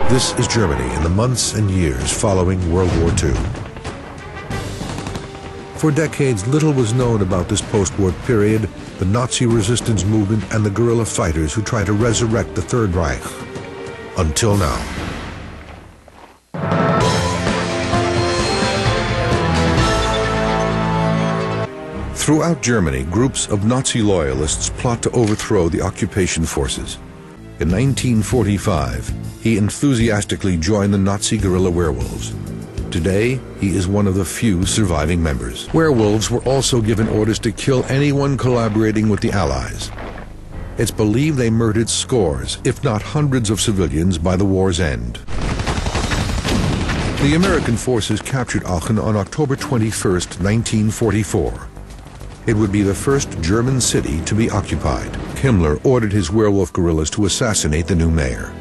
This is Germany in the months and years following World War II. For decades, little was known about this post-war period, the Nazi resistance movement, and the guerrilla fighters who tried to resurrect the Third Reich. Until now. Throughout Germany, groups of Nazi loyalists plot to overthrow the occupation forces. In 1945, he enthusiastically joined the Nazi guerrilla werewolves. Today, he is one of the few surviving members. Werewolves were also given orders to kill anyone collaborating with the Allies. It's believed they murdered scores, if not hundreds of civilians by the war's end. The American forces captured Aachen on October 21st, 1944. It would be the first German city to be occupied. Himmler ordered his werewolf guerrillas to assassinate the new mayor.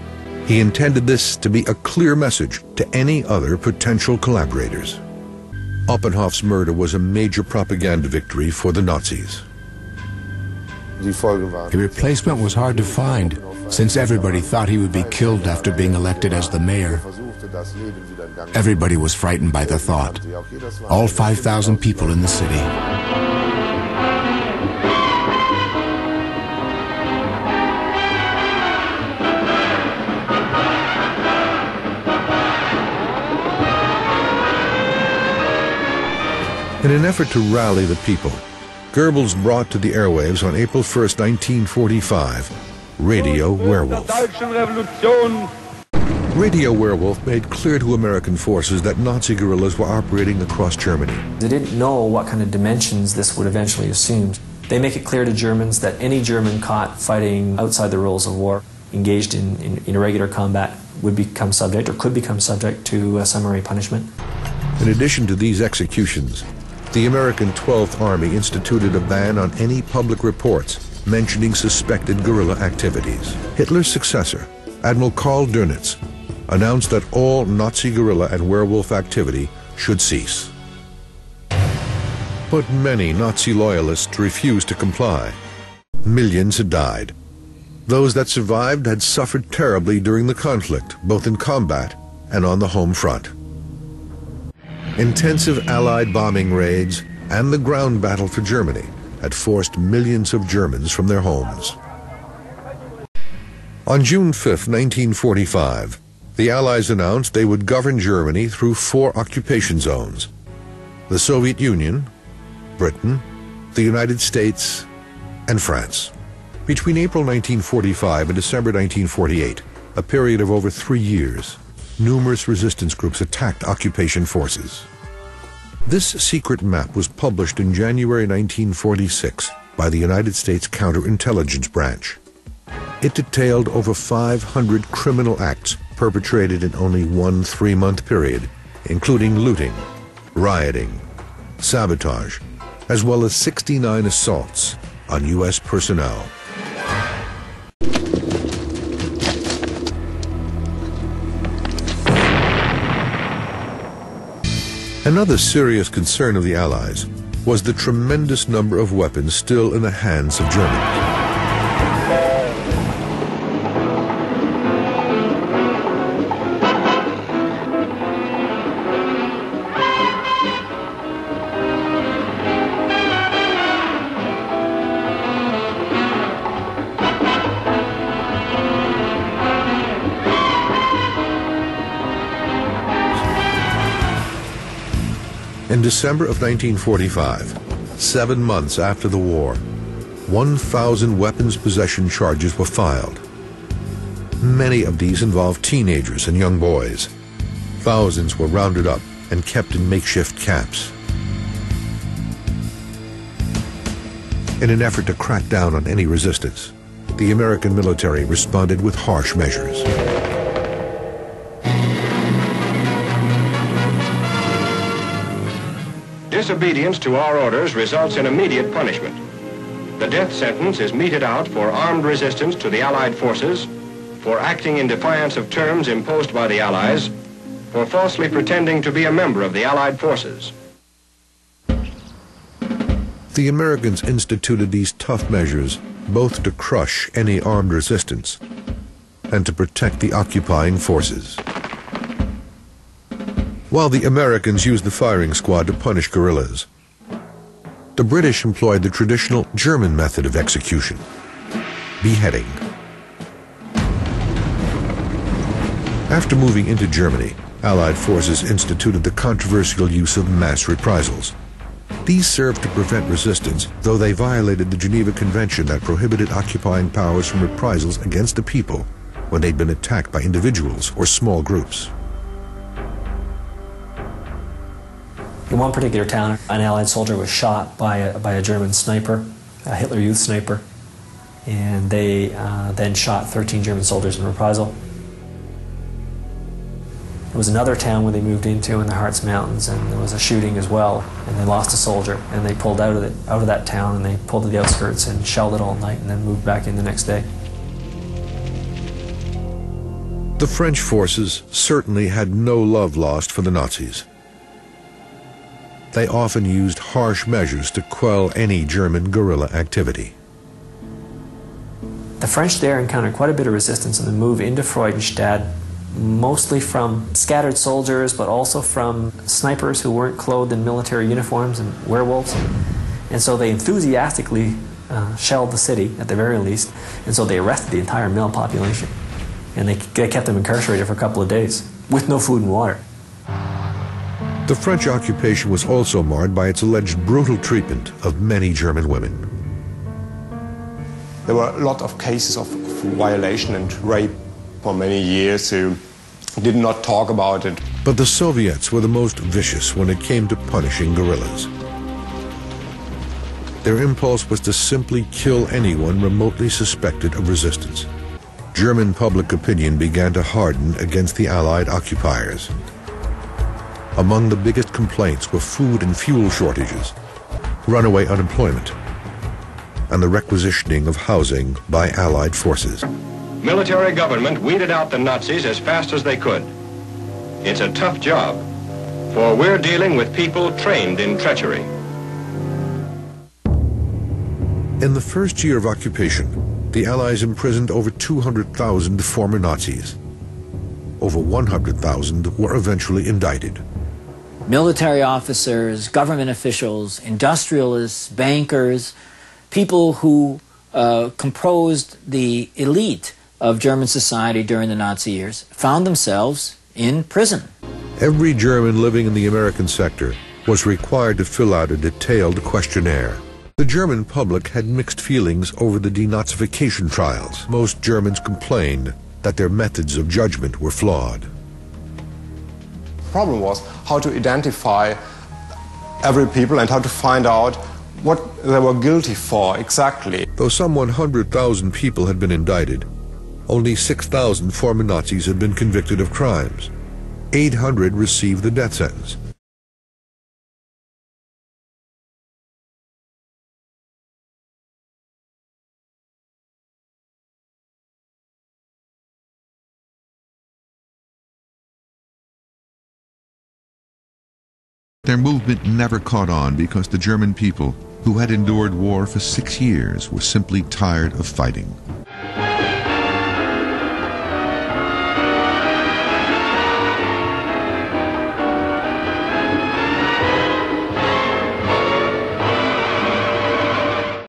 He intended this to be a clear message to any other potential collaborators. Oppenhoff's murder was a major propaganda victory for the Nazis. A replacement was hard to find, since everybody thought he would be killed after being elected as the mayor. Everybody was frightened by the thought. All 5,000 people in the city. In an effort to rally the people, Goebbels brought to the airwaves on April 1st, 1945, Radio Werewolf. Radio Werewolf made clear to American forces that Nazi guerrillas were operating across Germany. They didn't know what kind of dimensions this would eventually assume. They make it clear to Germans that any German caught fighting outside the rules of war, engaged in irregular combat, would become subject or could become subject to summary punishment. In addition to these executions, the American 12th Army instituted a ban on any public reports mentioning suspected guerrilla activities. Hitler's successor, Admiral Karl Dönitz, announced that all Nazi guerrilla and werewolf activity should cease. But many Nazi loyalists refused to comply. Millions had died. Those that survived had suffered terribly during the conflict, both in combat and on the home front. Intensive Allied bombing raids and the ground battle for Germany had forced millions of Germans from their homes. On June 5, 1945, the Allies announced they would govern Germany through 4 occupation zones: the Soviet Union, Britain, the United States, and France. Between April 1945 and December 1948, a period of over 3 years, numerous resistance groups attacked occupation forces. This secret map was published in January 1946 by the United States Counterintelligence Branch. It detailed over 500 criminal acts perpetrated in only one 3-month period, including looting, rioting, sabotage, as well as 69 assaults on U.S. personnel. Another serious concern of the Allies was the tremendous number of weapons still in the hands of Germans. In December of 1945, 7 months after the war, 1,000 weapons possession charges were filed. Many of these involved teenagers and young boys. Thousands were rounded up and kept in makeshift camps. In an effort to crack down on any resistance, the American military responded with harsh measures. Disobedience to our orders results in immediate punishment. The death sentence is meted out for armed resistance to the Allied forces, for acting in defiance of terms imposed by the Allies, for falsely pretending to be a member of the Allied forces. The Americans instituted these tough measures both to crush any armed resistance and to protect the occupying forces. While the Americans used the firing squad to punish guerrillas, the British employed the traditional German method of execution, beheading. After moving into Germany, Allied forces instituted the controversial use of mass reprisals. These served to prevent resistance, though they violated the Geneva Convention that prohibited occupying powers from reprisals against the people when they'd been attacked by individuals or small groups. In one particular town, an Allied soldier was shot by a German sniper, a Hitler Youth sniper, and they then shot 13 German soldiers in reprisal. There was another town where they moved into in the Harz Mountains, and there was a shooting as well, and they lost a soldier, and they pulled out of that town, and they pulled to the outskirts and shelled it all night, and then moved back in the next day. The French forces certainly had no love lost for the Nazis. They often used harsh measures to quell any German guerrilla activity. The French there encountered quite a bit of resistance in the move into Freudenstadt, mostly from scattered soldiers, but also from snipers who weren't clothed in military uniforms and werewolves. And so they enthusiastically shelled the city, at the very least, and so they arrested the entire male population. And they kept them incarcerated for a couple of days, with no food and water. The French occupation was also marred by its alleged brutal treatment of many German women. There were a lot of cases of violation and rape for many years who did not talk about it. But the Soviets were the most vicious when it came to punishing guerrillas. Their impulse was to simply kill anyone remotely suspected of resistance. German public opinion began to harden against the Allied occupiers. Among the biggest complaints were food and fuel shortages, runaway unemployment, and the requisitioning of housing by Allied forces. Military government weeded out the Nazis as fast as they could. It's a tough job, for we're dealing with people trained in treachery. In the first year of occupation, the Allies imprisoned over 200,000 former Nazis. Over 100,000 were eventually indicted. Military officers, government officials, industrialists, bankers, people who composed the elite of German society during the Nazi years, found themselves in prison. Every German living in the American sector was required to fill out a detailed questionnaire. The German public had mixed feelings over the denazification trials. Most Germans complained that their methods of judgment were flawed. The problem was how to identify every people and how to find out what they were guilty for exactly. Though some 100,000 people had been indicted, only 6,000 former Nazis had been convicted of crimes. 800 received the death sentence. Their movement never caught on because the German people, who had endured war for 6 years, were simply tired of fighting.